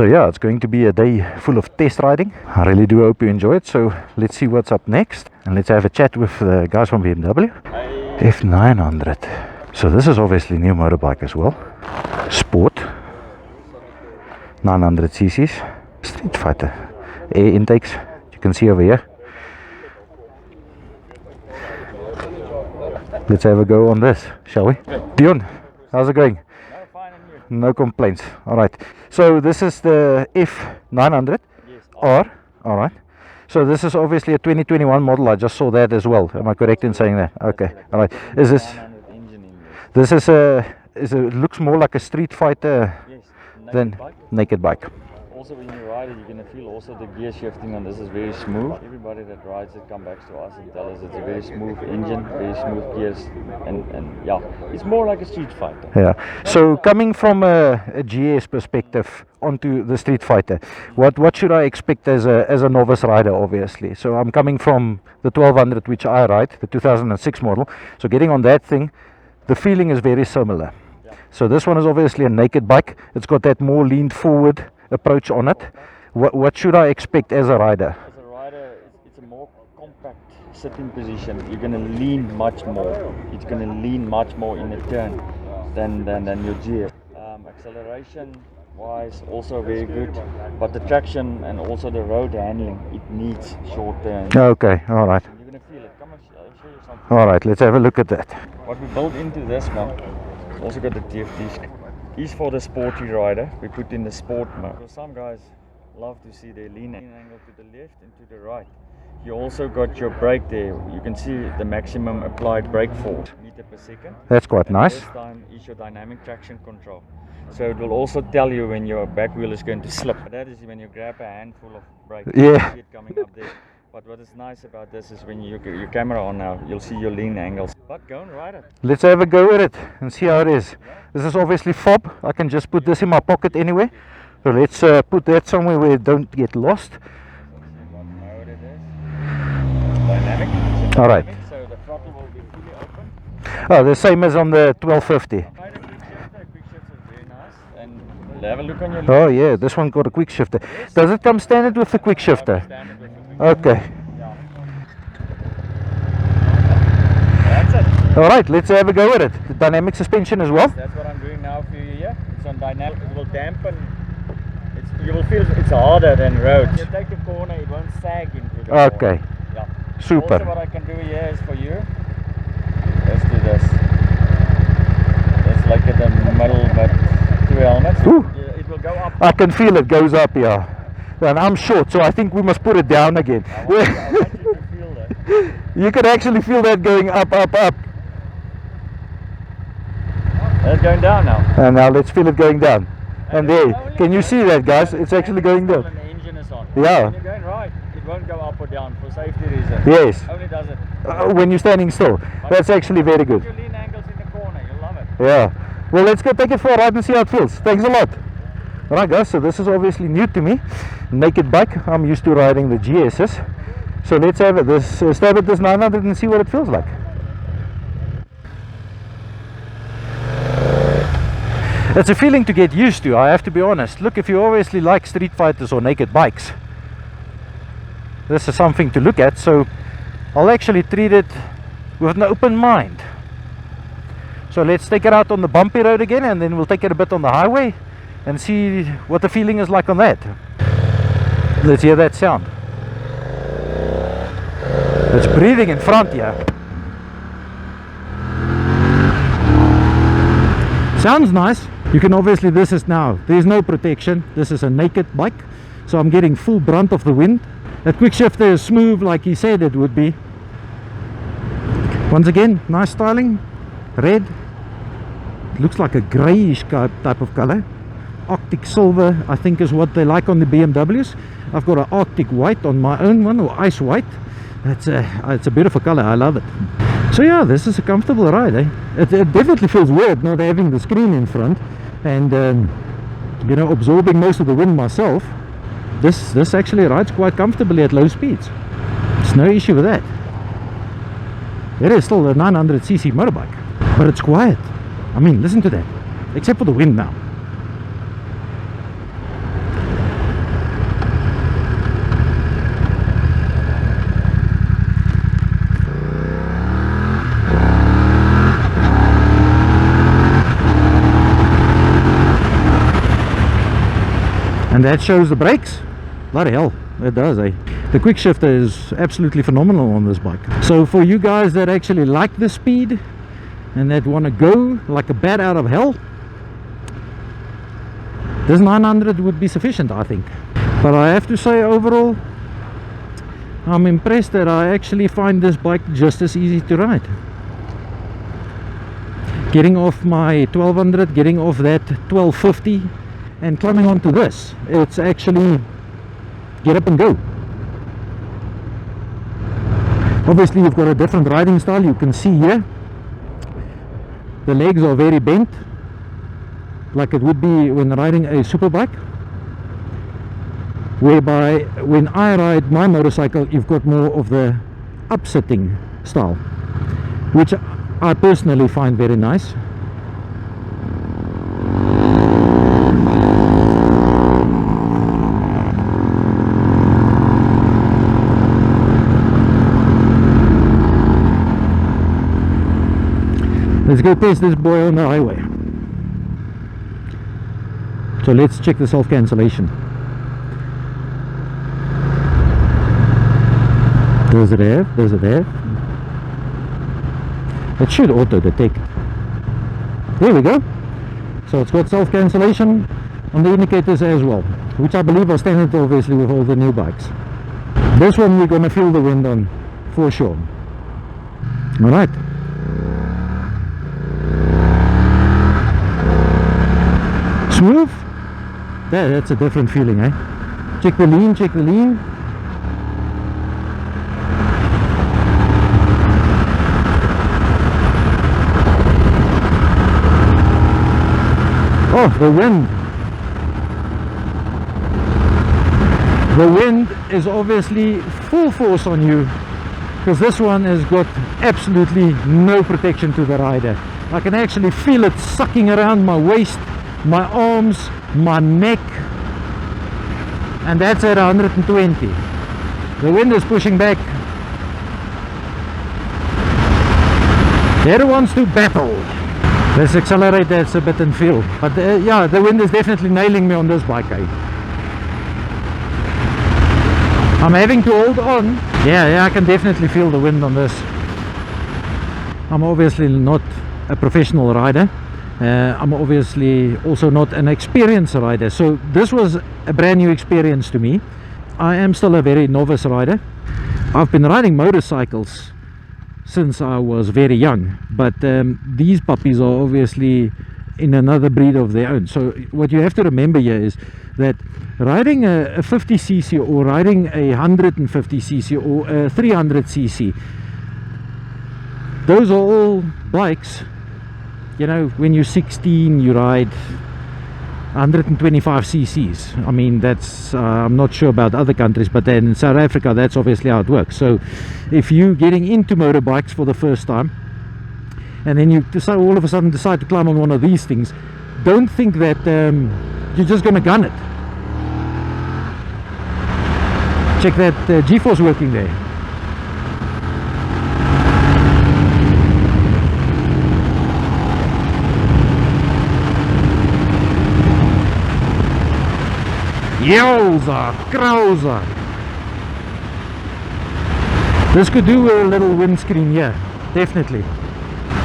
So yeah, it's going to be a day full of test riding. I really do hope you enjoy it. So let's see what's up next, and let's have a chat with the guys from BMW. F900. So this is obviously new motorbike as well. Sport. 900 cc's. Street Fighter. Air intakes. You can see over here. Let's have a go on this, shall we? Dion, how's it going? No complaints. Alright. So this is the F900 R. Alright. So this is obviously a 2021 model. I just saw that as well. Am I correct in saying that? Okay. Alright. Is this it looks more like a Street Fighter than naked bike. Also when you ride it, you're going to feel also the gear shifting on this is very smooth. Everybody that rides it come back to us and tell us it's a very smooth engine, very smooth gears, and yeah, it's more like a Street Fighter. Yeah. So coming from a GS perspective onto the Street Fighter, what should I expect as a novice rider? Obviously, so I'm coming from the 1200, which I ride, the 2006 model. So getting on that thing, the feeling is very similar. Yeah. So this one is obviously a naked bike. It's got that more leaned forward approach on it. What should I expect as a rider? As a rider, it's a more compact sitting position. You're going to lean much more. It's going to lean much more in a turn than your GS. Acceleration wise also very good, but the traction and also the road handling, it needs short turns. Okay, all right. You're going to feel it. Come on, I'll show you something. All right, let's have a look at that. What we built into this one, it's also got the TF disc. Is for the sporty rider. We put in the sport mode. So some guys love to see their lean angle to the left and to the right. You also got your brake there. You can see the maximum applied brake force, meter per second. That's quite and nice. This time is your dynamic traction control. So it will also tell you when your back wheel is going to slip. That is when you grab a handful of brake. Yeah. You see it coming up there. But what is nice about this is when you get your camera on now, you'll see your lean angles. But go and ride it. Let's have a go with it and see how it is. This is obviously fob. I can just put this in my pocket anyway. So let's put that somewhere where it don't get lost. What mode it is. Dynamic. All right. So the throttle will be fully open. Oh, the same as on the 1250. Quick shifter is very nice. And have a look on your Oh yeah, this one got a quick shifter. Does it come standard with the quick shifter? Okay. Yeah. That's it. Alright, let's have a go with it. The dynamic suspension as well. That's what I'm doing now for you here. It's on dynamic. It will dampen. You will feel it's harder than roads. You take the corner, it won't sag into the Okay. corner. Yeah. Super. Also what I can do here is for you. Let's do this. Let's like at the middle, but two helmets. Ooh. It will go up. I can feel it goes up here. And I'm short, so I think we must put it down again. I want you to feel that. You can actually feel that going up, up, up. It's going down now. And now let's feel it going down. And there, can you see that, guys? It's actually going down. And the engine is on. Yeah. When you're going right, it won't go up or down for safety reasons. Yes. Only does it. When you're standing still. That's actually very good. Your lean angles in the corner, you'll love it. Yeah. Well, let's go take it for a ride and see how it feels. Thanks a lot. Alright guys, so this is obviously new to me. Naked bike. I'm used to riding the GS's. So let's have it. Stab at this 900 and see what it feels like. It's a feeling to get used to, I have to be honest. Look, if you obviously like Street Fighters or naked bikes, this is something to look at. So I'll actually treat it with an open mind. So let's take it out on the bumpy road again, and then we'll take it a bit on the highway and see what the feeling is like on that. Let's hear that sound. It's breathing in front here. Sounds nice. You can obviously, this is now, there's no protection. This is a naked bike, so I'm getting full brunt of the wind. That quick shifter is smooth like he said it would be. Once again, nice styling. Red. It looks like a greyish type of color. Arctic silver, I think, is what they like on the BMWs. I've got an Arctic white on my own one, or ice white. It's a beautiful color. I love it. So yeah, this is a comfortable ride. It definitely feels weird not having the screen in front and you know, absorbing most of the wind myself. This actually rides quite comfortably at low speeds. It's no issue with that. It is still a 900cc motorbike, but it's quiet. I mean, listen to that, except for the wind now. And that shows the brakes. Bloody hell, it does, eh? The quick shifter is absolutely phenomenal on this bike. So for you guys that actually like the speed and that want to go like a bat out of hell, this 900 would be sufficient, I think. But I have to say, overall, I'm impressed that I actually find this bike just as easy to ride. Getting off my 1200, getting off that 1250 and climbing onto this, it's actually get up and go. Obviously you've got a different riding style. You can see here the legs are very bent, like it would be when riding a superbike, whereby when I ride my motorcycle you've got more of the upsitting style, which I personally find very nice. Let's go test this boy on the highway. So let's check the self-cancellation. Does it have? Does it have? It should auto-detect. There we go. So it's got self-cancellation on the indicators as well, which I believe are standard obviously with all the new bikes. This one we're going to feel the wind on for sure. Alright. Smooth. That's a different feeling, eh? Check the lean, check the lean. Oh, the wind. The wind is obviously full force on you, because this one has got absolutely no protection to the rider. I can actually feel it sucking around my waist, my arms, my neck, and that's at 120. The wind is pushing back. The other wants to battle. Let's accelerate that a bit and feel. But yeah, the wind is definitely nailing me on this bike, eh? I'm having to hold on. Yeah, I can definitely feel the wind on this. I'm obviously not a professional rider. I'm obviously also not an experienced rider, so this was a brand new experience to me. I am still a very novice rider. I've been riding motorcycles since I was very young, but these puppies are obviously in another breed of their own. So what you have to remember here is that riding a 50cc or riding a 150cc or a 300cc, those are all bikes. You know, when you're 16 you ride 125 cc's. I mean, that's I'm not sure about other countries, but then in South Africa that's obviously how it works. So if you're getting into motorbikes for the first time and then you decide, all of a sudden decide to climb on one of these things, don't think that you're just going to gun it. Check that G-force working there. Yowza, krauza. This could do with a little windscreen, yeah, definitely.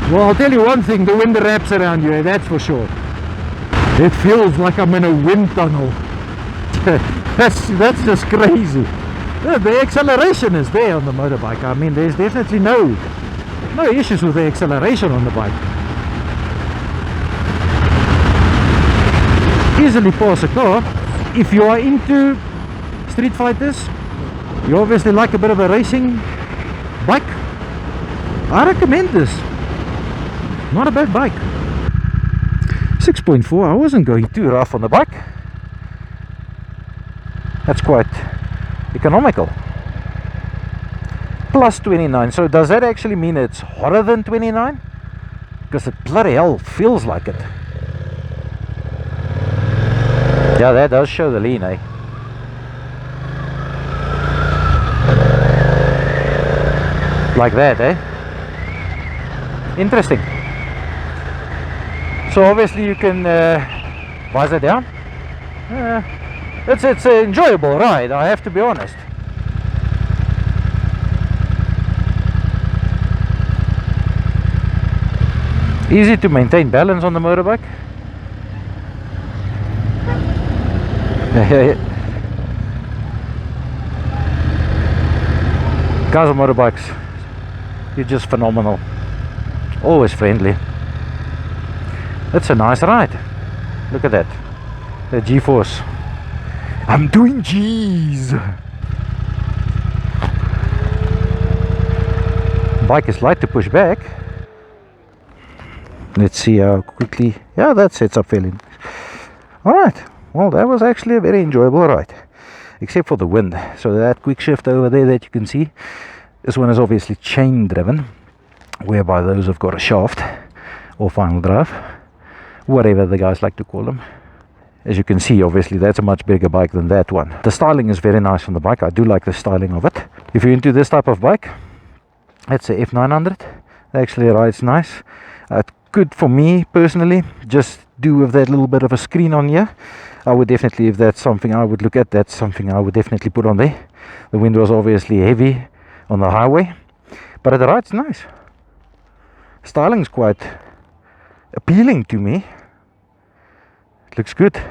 Well, I'll tell you one thing, the wind wraps around you, that's for sure. It feels like I'm in a wind tunnel. that's just crazy. The acceleration is there on the motorbike. I mean, there's definitely no issues with the acceleration on the bike. Easily pass a car. If you are into street fighters, you obviously like a bit of a racing bike, I recommend this. Not a bad bike. 6.4, I wasn't going too rough on the bike. That's quite economical. Plus 29, so does that actually mean it's hotter than 29? Because it bloody hell feels like it. Yeah, that does show the lean, eh? Like that, eh? Interesting. So obviously you can visor down. It's an enjoyable ride, I have to be honest. Easy to maintain balance on the motorbike. Guys on motorbikes, you're just phenomenal. Always friendly. It's a nice ride. Look at that. The G-force. I'm doing G's. Bike is light to push back. Let's see how quickly. Yeah, that sets up fairly. Alright, well, that was actually a very enjoyable ride, except for the wind. So that quick shift over there that you can see, this one is obviously chain driven, whereby those have got a shaft or final drive, whatever the guys like to call them. As you can see, obviously that's a much bigger bike than that one. The styling is very nice on the bike. I do like the styling of it. If you're into this type of bike, that's a F900. It actually rides nice. Good for me personally, just do with that little bit of a screen on here. I would definitely, if that's something I would look at, that's something I would definitely put on there. The wind was obviously heavy on the highway, but it rides nice. Styling's quite appealing to me. It looks good.